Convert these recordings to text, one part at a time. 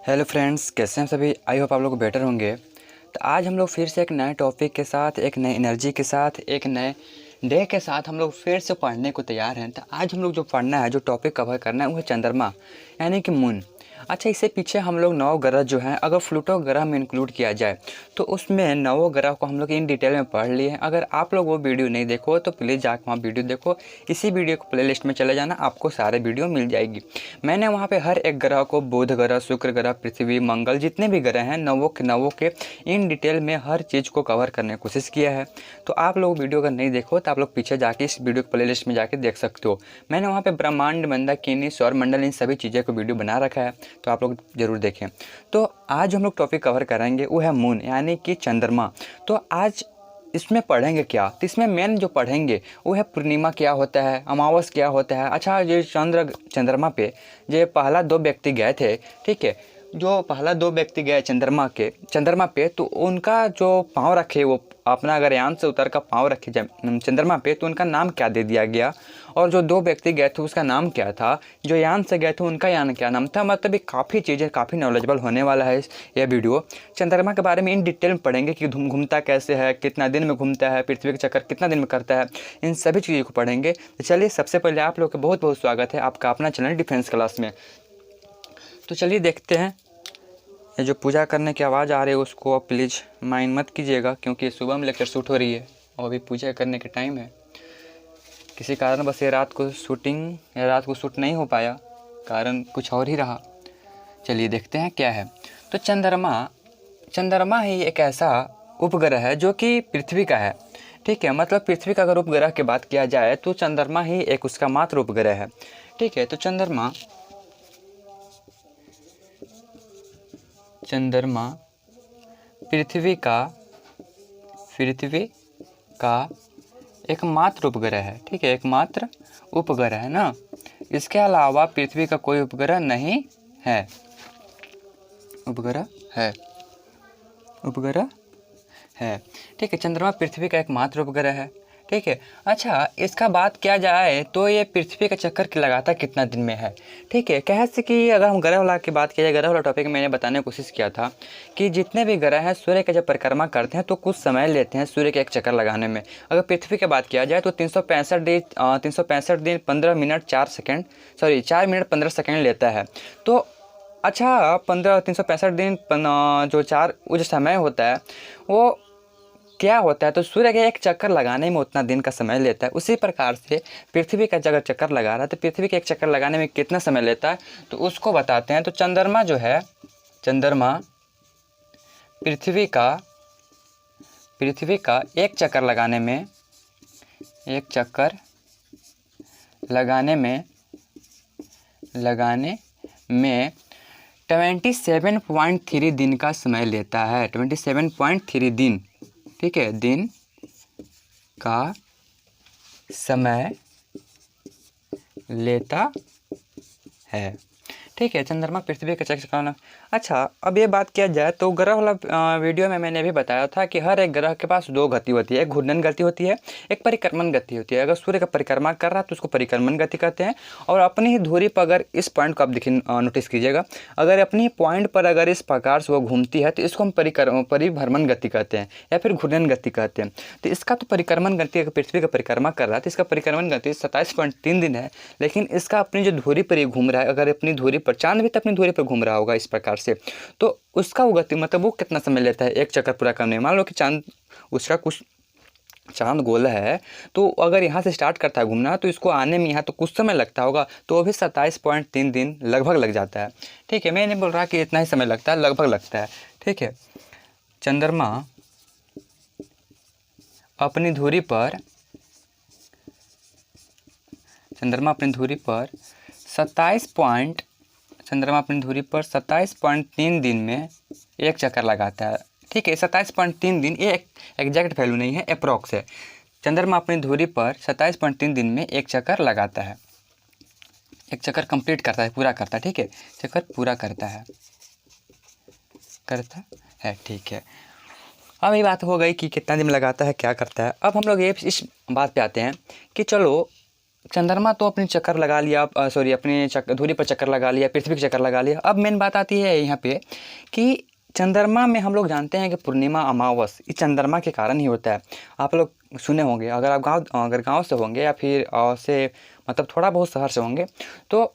Hello friends, कैसे हैं सभी। आई होप आप लोग बेटर होंगे। तो आज हम लोग फिर से एक नए टॉपिक के साथ, एक नई एनर्जी के साथ, एक नए डे के साथ हम लोग फिर से पढ़ने को तैयार हैं। तो आज हम लोग जो पढ़ना है, जो टॉपिक कवर करना है, वो है चंद्रमा यानी कि मून। अच्छा, इससे पीछे हम लोग 9 ग्रह जो हैं, अगर प्लूटो ग्रह में इंक्लूड किया जाए तो उसमें 9 ग्रह को हम लोग इन डिटेल में पढ़ लिए हैं। अगर आप लोग वो वीडियो नहीं देखो तो प्लीज़ जाकर वहाँ वीडियो देखो। इसी वीडियो को प्लेलिस्ट में चले जाना, आपको सारे वीडियो मिल जाएगी। मैंने वहाँ पे हर एक ग्रह को, बुध ग्रह, शुक्र ग्रह, पृथ्वी, मंगल, जितने भी ग्रह हैं नवों के इन डिटेल में हर चीज़ को कवर करने की कोशिश किया है। तो आप लोग वीडियो अगर नहीं देखो तो आप लोग पीछे जाके इस वीडियो प्ले लिस्ट में जाके देख सकते हो। मैंने वहाँ पे ब्रह्मांड, मंदाकिनी, सौरमंडल, इन सभी चीज़ों को वीडियो बना रखा है, तो आप लोग ज़रूर देखें। तो आज हम लोग टॉपिक कवर करेंगे वो है मून यानी कि चंद्रमा। तो आज इसमें पढ़ेंगे क्या, तो इसमें मेन जो पढ़ेंगे वो है पूर्णिमा क्या होता है, अमावस क्या होता है। अच्छा, ये चंद्रमा पे जो पहला 2 व्यक्ति गए थे, ठीक है, जो पहला 2 व्यक्ति गए चंद्रमा पे, तो उनका जो पाँव रखे, वो अपना अगर यान से उतर कर पाँव रखे चंद्रमा पे, तो उनका नाम क्या दे दिया गया। और जो 2 व्यक्ति गए थे उसका नाम क्या था, जो यान से गए थे उनका यान क्या नाम था। मतलब ये काफ़ी चीज़ें, काफ़ी नॉलेजेबल होने वाला है यह वीडियो। चंद्रमा के बारे में इन डिटेल में पढ़ेंगे कि घूमता कैसे है, कितना दिन में घूमता है, पृथ्वी का चक्कर कितना दिन में करता है, इन सभी चीज़ों को पढ़ेंगे। तो चलिए, सबसे पहले आप लोग का बहुत बहुत स्वागत है आपका अपना चैनल डिफेंस क्लास में। तो चलिए देखते हैं। ये जो पूजा करने की आवाज़ आ रही है उसको आप प्लीज़ माइंड मत कीजिएगा, क्योंकि सुबह में लेक्चर शूट हो रही है और अभी पूजा करने के टाइम है। किसी कारण बस ये रात को शूट नहीं हो पाया, कारण कुछ और ही रहा। चलिए देखते हैं क्या है। तो चंद्रमा ही एक ऐसा उपग्रह है जो कि पृथ्वी का है, ठीक है। मतलब पृथ्वी का अगर उपग्रह की बात किया जाए तो चंद्रमा ही एक उसका मात्र उपग्रह है, ठीक है। तो चंद्रमा पृथ्वी का एकमात्र उपग्रह है, ठीक है, एकमात्र उपग्रह है ना। इसके अलावा पृथ्वी का कोई उपग्रह नहीं है। उपग्रह है, ठीक है। चंद्रमा पृथ्वी का एकमात्र उपग्रह है, ठीक है। अच्छा, इसका बात किया जाए तो ये पृथ्वी का चक्कर लगाता कितना दिन में है, ठीक है। कैसे कि अगर हम ग्रह वाला की बात किया जाए, ग्रह वाला टॉपिक मैंने बताने की कोशिश किया था कि जितने भी ग्रह हैं सूर्य का जब परिक्रमा करते हैं तो कुछ समय लेते हैं सूर्य के एक चक्कर लगाने में। अगर पृथ्वी की बात किया जाए तो 365 दिन 15 मिनट 4 सेकेंड, 4 मिनट 15 सेकेंड लेता है। तो अच्छा, 365 दिन वो जो समय होता है वो क्या होता है, तो सूर्य के एक चक्कर लगाने में उतना दिन का समय लेता है। उसी प्रकार से पृथ्वी का अगर चक्कर लगा रहा है तो पृथ्वी के एक चक्कर लगाने में कितना समय लेता है, तो उसको बताते हैं। तो चंद्रमा जो है, चंद्रमा पृथ्वी का एक चक्कर लगाने में 27.3 दिन का समय लेता है। 27.3 दिन, ठीक है, दिन का समय लेता है, ठीक है। चंद्रमा पृथ्वी का चक्कर लगाना। अच्छा, अब ये बात किया जाए तो ग्रह वाला वीडियो में मैंने भी बताया था कि हर एक ग्रह के पास 2 गति होती है, एक घूर्णन गति होती है, एक परिक्रमण गति होती है। अगर सूर्य का परिक्रमा कर रहा है तो उसको परिक्रमण गति कहते हैं। और अपनी ही धुरी पर, अगर इस पॉइंट को आप देखिए, नोटिस कीजिएगा, अगर अपनी पॉइंट पर अगर इस प्रकार से वो घूमती है तो इसको हम परिभ्रमण गति कहते हैं या फिर घूर्णन गति कहते हैं। तो इसका तो परिक्रमण गति, अगर पृथ्वी का परिक्रमा कर रहा है तो इसका परिक्रमण गति 27.3 दिन है। लेकिन इसका अपनी जो धुरी पर ये घूम रहा है, अगर अपनी धुरी पर, चांद भी तो अपनी धुरी पर घूम रहा होगा इस प्रकार से, तो उसका वो गति, मतलब वो कितना समय लेता है एक चक्कर पूरा करने में। मान लो कि चांद गोल है, तो अगर यहाँ से स्टार्ट करता है घूमना तो इसको आने में यहाँ तो कुछ समय लगता होगा, तो वो भी 27.3 दिन लगभग लग जाता है, ठीक है। मैं नहीं बोल रहा कि इतना ही समय लगता है, लगभग लगता है, ठीक है। चंद्रमा अपनी धुरी पर 27.3 दिन में एक चक्कर लगाता है, ठीक है। 27.3 दिन, ये एक एग्जैक्ट वैल्यू नहीं है, अप्रॉक्स है। चंद्रमा अपनी धुरी पर 27.3 दिन में एक चक्कर लगाता है, एक चक्कर कंप्लीट करता है, पूरा करता है, ठीक है। चक्कर पूरा करता है, ठीक है। अब ये बात हो गई कि कितना दिन लगाता है, क्या करता है। अब हम लोग ये इस बात पे आते हैं कि चलो चंद्रमा तो अपनी चक्कर लगा लिया, सॉरी अपनी धुरी पर चक्कर लगा लिया, पृथ्वी का चक्कर लगा लिया। अब मेन बात आती है यहाँ पे कि चंद्रमा में हम लोग जानते हैं कि पूर्णिमा अमावस इस चंद्रमा के कारण ही होता है। आप लोग सुने होंगे, अगर गांव से होंगे या फिर से मतलब थोड़ा बहुत शहर से होंगे तो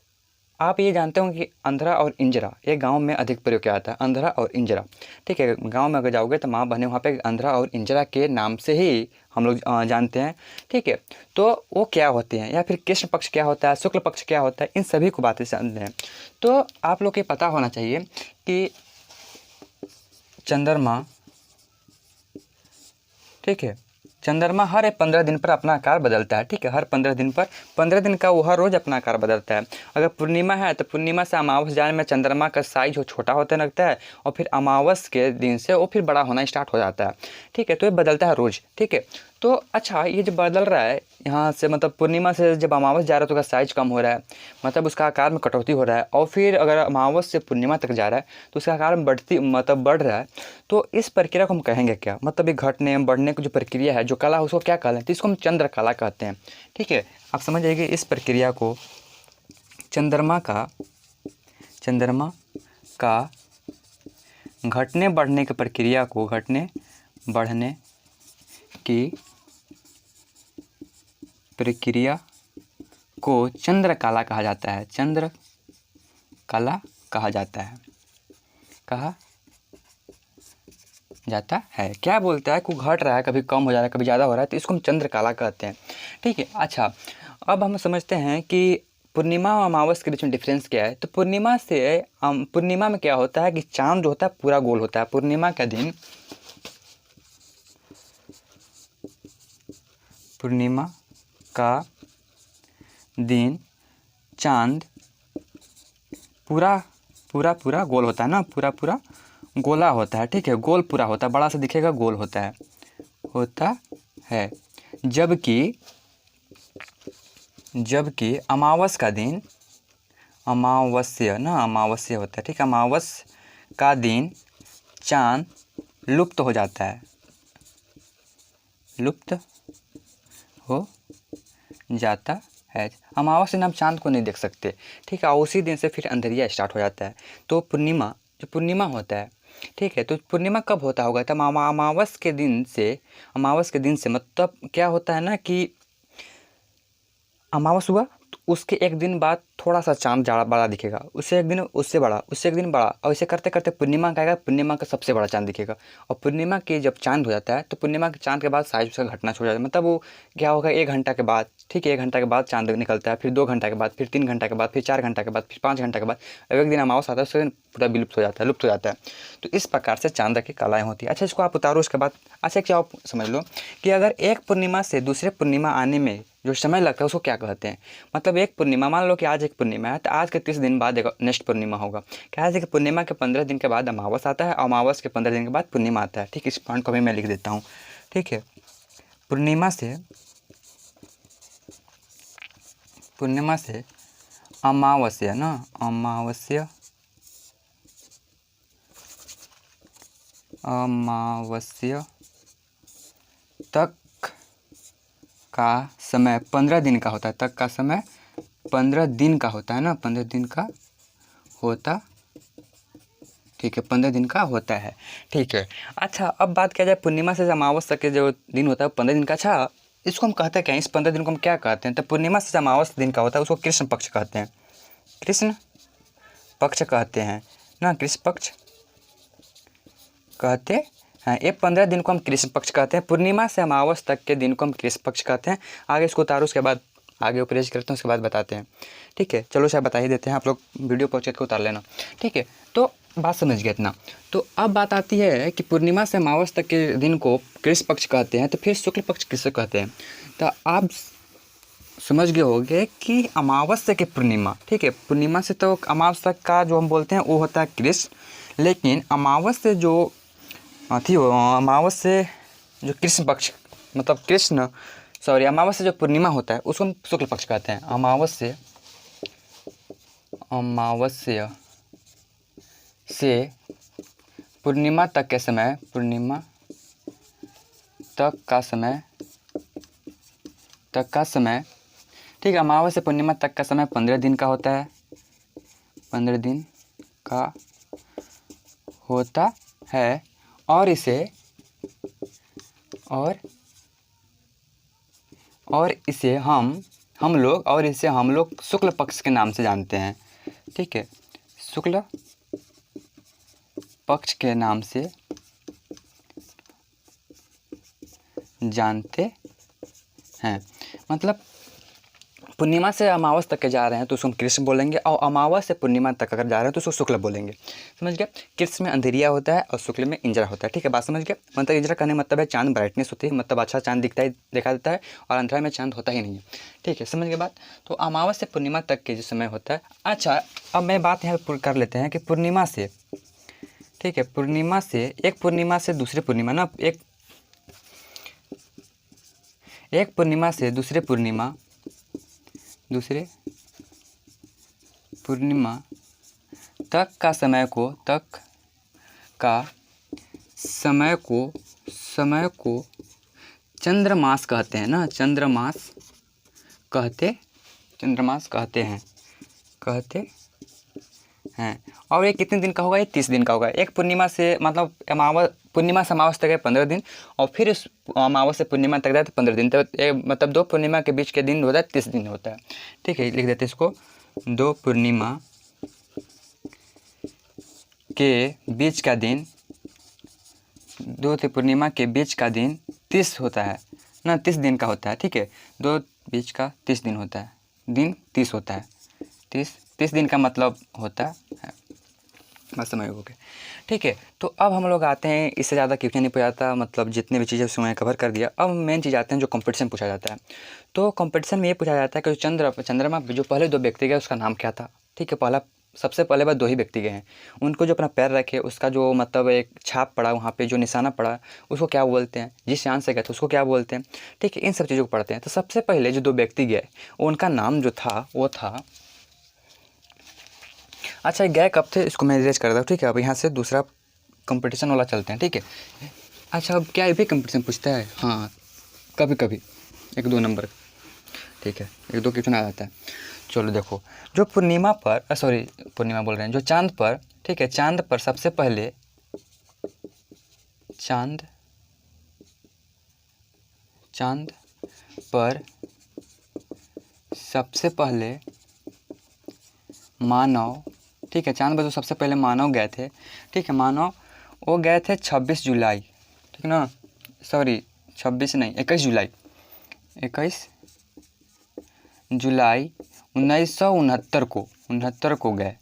आप ये जानते होंगे कि अंधरा और इंजरा ये गांव में अधिक प्रयोग किया जाता है, अंधरा और इंजरा। ठीक है, गांव में अगर जाओगे तो माँ बहने वहाँ पे अंधरा और इंजरा के नाम से ही हम लोग जानते हैं। ठीक है, तो वो क्या होते हैं या फिर कृष्ण पक्ष क्या होता है, शुक्ल पक्ष क्या होता है, इन सभी को बातें जानते हैं। तो आप लोग को पता होना चाहिए कि चंद्रमा, ठीक है, चंद्रमा हर 15 दिन पर अपना आकार बदलता है। ठीक है, हर 15 दिन पर, 15 दिन का वो हर रोज़ अपना आकार बदलता है। अगर पूर्णिमा है तो पूर्णिमा से अमावस जाने में चंद्रमा का साइज वो छोटा होते लगता है और फिर अमावस के दिन से वो फिर बड़ा होना स्टार्ट हो जाता है। ठीक है, तो ये बदलता है रोज़। ठीक है, तो अच्छा ये जो बदल रहा है यहाँ से, मतलब पूर्णिमा से जब अमावस जा रहा है तो उसका साइज कम हो रहा है, मतलब उसका आकार में कटौती हो रहा है। और फिर अगर अमावस से पूर्णिमा तक जा रहा है तो उसका आकार में बढ़ रहा है। तो इस प्रक्रिया को हम कहेंगे क्या, मतलब ये घटने बढ़ने की जो प्रक्रिया है, जो कला है, उसको क्या कहते हैं, तो इसको हम चंद्र कला कहते हैं। ठीक है, आप समझ जाइए इस प्रक्रिया को चंद्रमा का घटने बढ़ने की प्रक्रिया को, घटने बढ़ने की प्रक्रिया को चंद्र कला कहा जाता है। चंद्र कला कहा जाता है, कहा जाता है। क्या बोलता है, कुछ घट रहा है, कभी कम हो जा रहा है, कभी ज़्यादा हो रहा है, तो इसको हम चंद्र कला कहते हैं। ठीक है, अच्छा अब हम समझते हैं कि पूर्णिमा और अमावस के बीच में डिफरेंस क्या है। तो पूर्णिमा में क्या होता है कि चांद जो होता है पूरा गोल होता है। पूर्णिमा का दिन, पूर्णिमा का दिन चांद पूरा गोल होता है ना, पूरा गोला होता है। ठीक है, गोल पूरा होता है, बड़ा सा दिखेगा, गोल होता है। जबकि अमावस का दिन, अमावस्या होता है। ठीक है, अमावस का दिन चांद लुप्त हो जाता है, लुप्त हो जाता है। अमावस दिन हम चांद को नहीं देख सकते। ठीक है, उसी दिन से फिर अंधेरिया स्टार्ट हो जाता है। तो पूर्णिमा होता है, ठीक है, तो पूर्णिमा कब होता होगा, तब अमावस के दिन से मतलब क्या होता है ना कि अमावस हुआ तो उसके एक दिन बाद थोड़ा सा चांद ज़्यादा बड़ा दिखेगा, उससे एक दिन उससे बड़ा, उससे एक दिन बड़ा, और ऐसे करते करते पूर्णिमा का आएगा, पूर्णिमा का सबसे बड़ा चांद दिखेगा। और पूर्णिमा के जब चांद हो जाता है तो पूर्णिमा के चांद के बाद साइज उसका घटना छोड़ जाता है। मतलब वो क्या होगा, 1 घंटा के बाद, ठीक है, 1 घंटा के बाद चांद निकलता है, फिर 2 घंटा के बाद, फिर 3 घंटा के बाद, फिर 4 घंटा के बाद, फिर 5 घंटा के बाद, अब एक दिन अमावस आता है, उससे पूरा विलुप्त हो जाता है, लुप्त हो जाता है। तो इस प्रकार से चांद की कलाएँ होती है। अच्छा इसको आप उतारो, उसके बाद अच्छा क्या आप समझ लो कि अगर एक पूर्णिमा से दूसरे पूर्णिमा आने में जो समय लगता है उसको क्या कहते हैं। मतलब एक पूर्णिमा, मान लो कि आज एक पूर्णिमा है तो आज के 30 दिन बाद एक नेक्स्ट पूर्णिमा होगा। क्या है कि पूर्णिमा के 15 दिन के बाद अमावस आता है, अमावस के 15 दिन के बाद पूर्णिमा आता है। ठीक, इस पॉइंट को भी मैं लिख देता हूँ। ठीक है, पूर्णिमा से अमावस्या अमावस्या तक का समय 15 दिन का होता है। तक का समय 15 दिन का होता है ना, 15 दिन का होता, ठीक है, 15 दिन का होता है। ठीक है, अच्छा अब बात किया जाए पूर्णिमा से अमावस तक के जो दिन होता है 15 दिन का। अच्छा इसको हम कहते हैं क्या, इस 15 दिन को हम क्या कहते हैं, तो पूर्णिमा से अमावस दिन का होता है उसको कृष्ण पक्ष कहते हैं, कृष्ण पक्ष कहते हैं ना, कृष्ण पक्ष कहते हैं। ये 15 दिन को हम कृष्ण पक्ष कहते हैं। पूर्णिमा से अमावस तक के दिन को हम कृष्ण पक्ष कहते हैं। आगे इसको उतारो, उसके बाद आगे उपरेज करते हैं, उसके बाद बताते हैं। ठीक है, चलो शायद बता ही देते हैं, आप लोग वीडियो पहुँच के उतार लेना। ठीक है, तो बात समझ गए इतना। तो अब बात आती है कि पूर्णिमा से अमावस तक के दिन को कृष्ण पक्ष कहते हैं, तो फिर शुक्ल पक्ष किसे कहते हैं। तो आप समझ गए होंगे कि अमावस्या की पूर्णिमा, ठीक है, पूर्णिमा से तो अमावस तक का जो हम बोलते हैं वो होता है कृष्ण, लेकिन अमावस से जो अमावस से जो कृष्ण पक्ष, मतलब अमावस से जो पूर्णिमा होता है उसको हम शुक्ल पक्ष कहते हैं। अमावस्या से पूर्णिमा तक का समय ठीक है। अमावस्या से पूर्णिमा तक का समय 15 दिन का होता है, 15 दिन का होता है। और इसे हम लोग शुक्ल पक्ष के नाम से जानते हैं। ठीक है, शुक्ल पक्ष के नाम से जानते हैं। मतलब पूर्णिमा से अमावस तक के जा रहे हैं तो उसको हम कृष्ण बोलेंगे, और अमावस से पूर्णिमा तक अगर जा रहे हैं तो उसको शुक्ल बोलेंगे। समझ गया? कृष्ण में अंधेरिया होता है और शुक्ल में इंजरा होता है। ठीक है, बात समझ गया? मतलब इंजरा कहने का मतलब है चांद ब्राइटनेस होती है, मतलब अच्छा चांद देखा देता है, और अंधेरा में चांद होता ही नहीं है। ठीक है, समझ गए बात? तो अमावस से पूर्णिमा तक के जो समय होता है। अच्छा, अब मैं बात यहाँ कर लेते हैं कि पूर्णिमा से, ठीक है, पूर्णिमा से दूसरी पूर्णिमा ना, एक पूर्णिमा से दूसरे पूर्णिमा तक का समय को चंद्रमास कहते हैं ना, चंद्रमास कहते हैं। और ये कितने दिन का होगा? ये 30 दिन का होगा। एक पूर्णिमा से मतलब पूर्णिमा से अमावस तक है 15 दिन, और फिर उस अमावस से पूर्णिमा तक जाए तो 15 दिन, तो मतलब 2 पूर्णिमा के बीच के दिन होता है 30 दिन होता है। ठीक है, लिख देते हैं इसको, 2 पूर्णिमा के बीच का दिन, 2 पूर्णिमा के बीच का दिन 30 होता है ना, 30 दिन का होता है। ठीक है, 2 बीच का 30 दिन होता है, दिन 30 होता है, 30 दिन का मतलब होता है। बस समझ गए? ठीक है, तो अब हम लोग आते हैं, इससे ज़्यादा क्वेश्चन नहीं पूछा जाता, मतलब जितने भी चीज़ें उसमें मैंने कवर कर दिया। अब मेन चीज़ आते हैं जो कंपटीशन पूछा जाता है। तो कंपटीशन में ये पूछा जाता है कि चंद्रमा पे जो पहले 2 व्यक्ति गए उसका नाम क्या था? ठीक है, सबसे पहले बार 2 ही व्यक्ति गए हैं, उनको जो अपना पैर रखे उसका जो मतलब एक छाप पड़ा, वहाँ पे जो निशाना पड़ा, उसको क्या बोलते हैं? जिस चांद से गए थे उसको क्या बोलते हैं? ठीक है, इन सब चीज़ों को पढ़ते हैं। तो सबसे पहले जो 2 व्यक्ति गए उनका नाम जो था वो था, अच्छा गए कब थे इसको मैं इरेज कर दूँ। ठीक है, अब यहाँ से दूसरा कंपटीशन वाला चलते हैं। ठीक है, अच्छा अब क्या ये भी कंपटीशन पूछता है? हाँ, कभी कभी 1-2 नंबर। ठीक है, 1-2 क्वेश्चन आ जाता है। चलो देखो, जो पूर्णिमा पर पूर्णिमा बोल रहे हैं, जो चांद पर, ठीक है, चांद पर सबसे पहले मानव, ठीक है, चांद पर जो सबसे पहले मानव गए थे, ठीक है, वो गए थे 26 जुलाई, ठीक ना, 26 नहीं, 21 जुलाई 1969 को गए।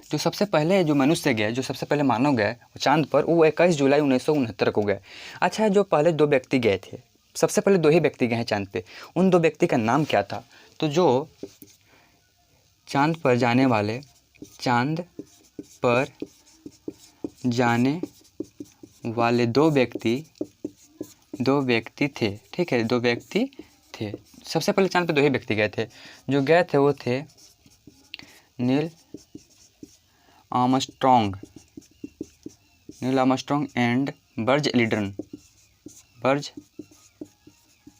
जो सबसे पहले जो मनुष्य गए, जो सबसे पहले मानव गए चांद पर, वो 21 जुलाई 1969 को गए। अच्छा, जो पहले 2 व्यक्ति गए थे, सबसे पहले 2 ही व्यक्ति गए हैं चांद पे, उन 2 व्यक्ति का नाम क्या था? तो जो चांद पर जाने वाले 2 व्यक्ति थे, ठीक है, 2 व्यक्ति थे। सबसे पहले चांद पे 2 ही व्यक्ति गए थे, जो गए थे वो थे नील आर्मस्ट्रॉन्ग एंड बर्ज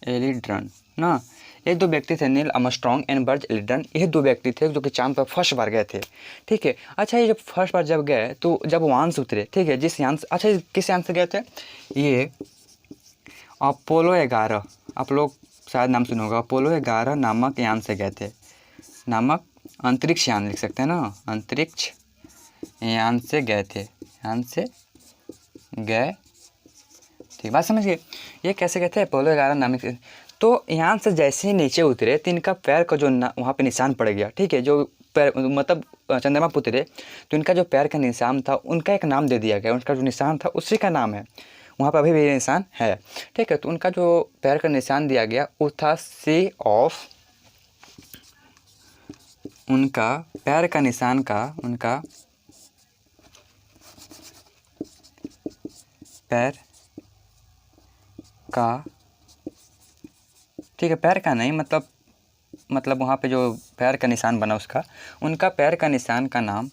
एलिड्रन ना। ये 2 व्यक्ति थे, नील आर्मस्ट्रॉन्ग एंड बर्ज एलिड्रन। ये 2 व्यक्ति थे जो कि चांद पर फर्स्ट बार गए थे। ठीक है, अच्छा ये जब फर्स्ट बार जब गए तो जब यान से उतरे, ठीक है, अच्छा किस यान से गए थे? ये अपोलो 11, आप लोग शायद नाम सुना होगा, अपोलो 11 नामक यान से गए थे, नामक अंतरिक्ष यान लिख सकते हैं ना, अंतरिक्ष यान से गए थे, ठीक बात समझ गए? ये कैसे गए थे? अपोलो 11 नामक। तो यान से जैसे ही नीचे उतरे तो इनका पैर का जो वहाँ पे निशान पड़ गया, ठीक है, जो पैर मतलब चंद्रमा पर उतरे तो इनका जो पैर का निशान था उनका एक नाम दे दिया गया, उनका जो निशान था उसी का नाम है, वहाँ पर अभी भी निशान है। ठीक है, तो उनका जो पैर का निशान दिया गया वो था सी ऑफ, उनका पैर का निशान का, उनका पैर का, ठीक है, पैर का नहीं, मतलब वहाँ पे जो पैर का निशान बना उसका, उनका पैर का निशान का नाम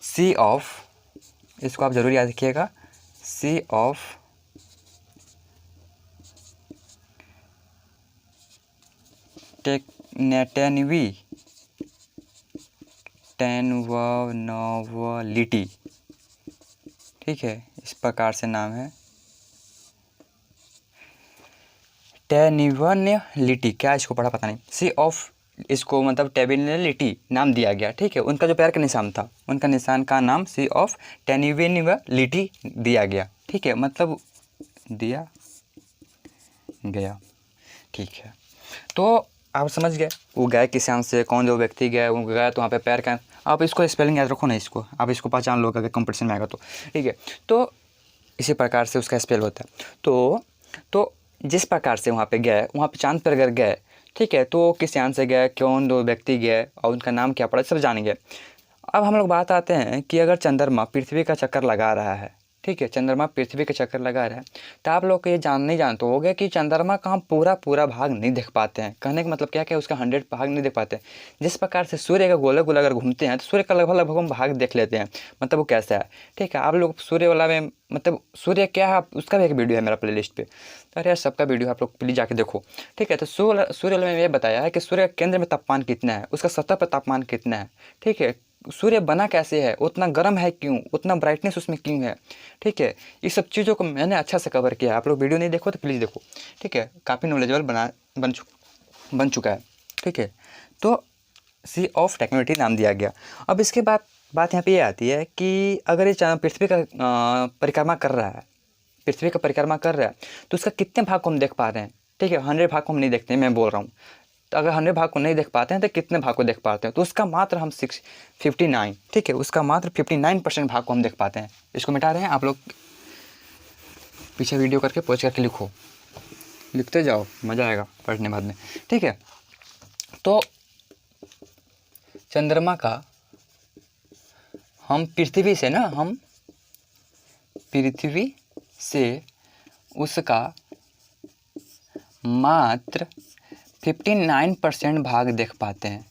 सी ऑफ, इसको आप ज़रूर याद रखिएगा, सी ऑफ टेनवलिटी, ठीक है, इस प्रकार से नाम है टेनिवलिटी। क्या इसको पढ़ा पता नहीं। सी ऑफ, इसको मतलब टेनिवलिटी नाम दिया गया, ठीक है। उनका जो पैर का निशान था, उनका निशान का नाम सी ऑफ टेनिवलिटी दिया गया, ठीक है, मतलब दिया गया, ठीक है। तो आप समझ गए वो गए किस नाम से, कौन जो व्यक्ति गए, वो गया तो वहाँ पे पैर का, आप इसको स्पेलिंग याद रखो ना, इसको आप इसको पहचान लो अगर कंपटीशन में आएगा तो, ठीक है। तो इसी प्रकार से उसका स्पेल होता है। तो जिस प्रकार से वहाँ पे गए, वहाँ पे चांद पर अगर गए, ठीक है, तो किस यान से गए, कौन दो व्यक्ति गए और उनका नाम क्या पड़ा, सब जानेंगे। अब हम लोग बात आते हैं कि अगर चंद्रमा पृथ्वी का चक्कर लगा रहा है, ठीक है, चंद्रमा पृथ्वी का चक्कर लगा रहा है, तो आप लोग को ये नहीं जानते होगे कि चंद्रमा का हम पूरा भाग नहीं देख पाते हैं। कहने का मतलब क्या है, उसका 100 भाग नहीं देख पाते। जिस प्रकार से सूर्य का गोला गोला अगर घूमते हैं तो सूर्य का लगभग हम भाग देख लेते हैं, मतलब वो कैसा है, ठीक है। आप लोग सूर्य वाला में, मतलब सूर्य क्या है, उसका भी एक वीडियो है मेरा प्लेलिस्ट पे, अरे यार सबका वीडियो आप लोग प्लीज़ जाके देखो, ठीक है। तो सूर्य में ये बताया है कि सूर्य के केंद्र में तापमान कितना है, उसका सतह पर तापमान कितना है, ठीक है, सूर्य बना कैसे है, उतना गर्म है क्यों, उतना ब्राइटनेस उसमें क्यों है, ठीक है। इस सब चीज़ों को मैंने अच्छा से कवर किया है। आप लोग वीडियो नहीं देखो तो प्लीज़ देखो, ठीक है, काफ़ी नॉलेजेबल बन चुका है, ठीक है। तो सी ऑफ टेक्नोलॉजी नाम दिया गया। अब इसके बाद बात यहाँ पे ये आती है कि अगर ये पृथ्वी का परिक्रमा कर रहा है, पृथ्वी का परिक्रमा कर रहा है, तो उसका कितने भाग को हम देख पा रहे हैं, ठीक है। 100 भाग को हम नहीं देखते, मैं बोल रहा हूँ। तो अगर 100 भाग को नहीं देख पाते हैं तो कितने भाग को देख पाते हैं, तो उसका मात्र हम 59, ठीक है, उसका मात्र 59% भाग को हम देख पाते हैं। इसको मिटा रहे हैं, आप लोग पीछे वीडियो करके पहुँच करके लिखते जाओ, मज़ा आएगा पढ़ने बाद में, ठीक है। तो चंद्रमा का हम पृथ्वी से उसका मात्र 59% भाग देख पाते हैं,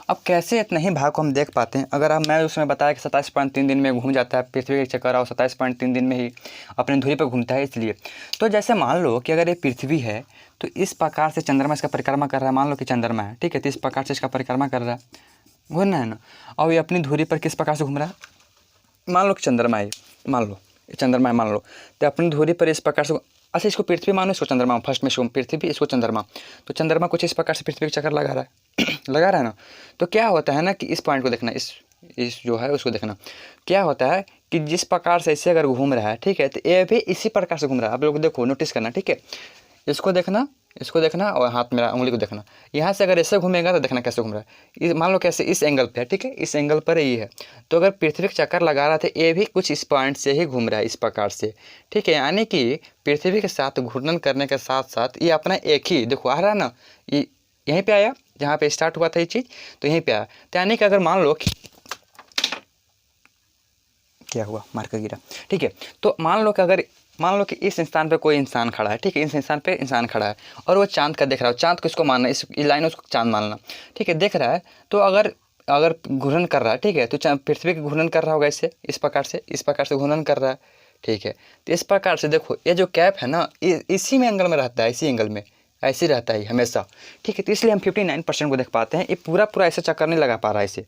अब कैसे इतना ही भाग को हम देख पाते हैं, अगर मैं उसमें बताया कि 27.3 दिन में घूम जाता है पृथ्वी के चक्कर, और 27.3 दिन में ही अपनी धुरी पर घूमता है, इसलिए। तो जैसे मान लो कि अगर ये पृथ्वी है तो इस प्रकार से चंद्रमा इसका परिक्रमा कर रहा है, मान लो कि चंद्रमा है, ठीक है, तो इस प्रकार से इसका परिक्रमा कर रहा है, घूमना है ना, और ये अपनी धुरी पर किस प्रकार से घूम रहा है, मान लो कि चंद्रमा है, मान लो तो अपनी धुरी पर इस प्रकार से, अच्छा इसको पृथ्वी मानो, इसको चंद्रमा, फर्स्ट में इसको पृथ्वी, इसको चंद्रमा, तो चंद्रमा कुछ इस प्रकार से पृथ्वी के चक्कर लगा रहा है ना। तो क्या होता है ना कि इस पॉइंट को देखना, इस जो है उसको देखना, क्या होता है कि जिस प्रकार से इसे अगर घूम रहा है, ठीक है, तो ये भी इसी प्रकार से घूम रहा है। आप लोग देखो, नोटिस करना, ठीक है, इसको देखना और हाथ मेरा उंगली को देखना। यहाँ से अगर ऐसे घूमेगा तो देखना कैसे घूम रहा है, मान लो कैसे इस एंगल पे है, ठीक है, इस एंगल पर ये है, तो अगर पृथ्वी का चक्कर लगा रहा था, ये भी कुछ इस पॉइंट से ही घूम रहा है, इस प्रकार से, ठीक है। यानी कि पृथ्वी के साथ घूर्णन करने के साथ साथ ये अपना एक ही, देखो आ रहा है ना, ये यहीं पे आया, जहाँ पे स्टार्ट हुआ था ये चीज़, तो यहीं पे आया। तो यानी कि अगर मान लो कि क्या हुआ, मार कर गिरा, ठीक है। तो मान लो कि इस स्थान पे कोई इंसान खड़ा है, ठीक है, इस स्थान पे इंसान खड़ा है और वो चांद का देख रहा है, चांद को इसको मानना, इस लाइन उसको चांद मानना, ठीक है, देख रहा है। तो अगर घूर्णन कर रहा है, ठीक है, तो पृथ्वी का घूर्णन कर रहा होगा ऐसे, इस प्रकार से घूर्णन कर रहा है, ठीक है। तो इस प्रकार से देखो, ये जो कैप है ना, इसी में एंगल में रहता है, इसी एंगल में ऐसे रहता है हमेशा, ठीक है। तो इसलिए हम 59% को देख पाते हैं। ये पूरा ऐसा चक्कर नहीं लगा पा रहा है इसे,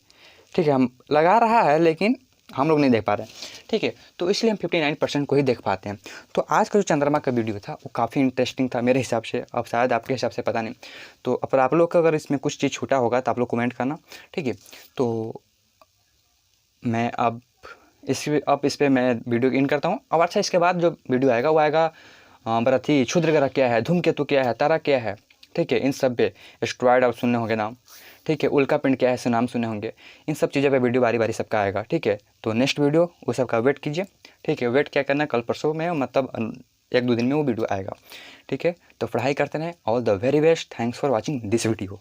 ठीक है, हम लगा रहा है लेकिन हम लोग नहीं देख पा रहे हैं, ठीक है। तो इसलिए हम 59% को ही देख पाते हैं। तो आज का जो चंद्रमा का वीडियो था वो काफ़ी इंटरेस्टिंग था मेरे हिसाब से, अब शायद आपके हिसाब से पता नहीं। तो अगर आप लोग का अगर इसमें कुछ चीज़ छूटा होगा तो आप लोग कमेंट करना, ठीक है। तो मैं अब इस पर मैं वीडियो इन करता हूँ। अब अच्छा, इसके बाद जो वीडियो आएगा वो आएगा बरथी, क्षुद्र ग्रह क्या है, धूमकेतु क्या है, तारा क्या है, ठीक है, इन सब पे एस्ट्रॉयड आप सुनने होंगे नाम, ठीक है, उल्का पिंड क्या है ऐसे नाम सुने होंगे। इन सब चीज़ों पे वीडियो बारी बारी सबका आएगा, ठीक है। तो नेक्स्ट वीडियो वो सबका वेट कीजिए, ठीक है। वेट क्या करना, कल परसों में, मतलब 1-2 दिन में वो वीडियो आएगा, ठीक है। तो पढ़ाई करते रहें, all the very best, thanks for watching this video.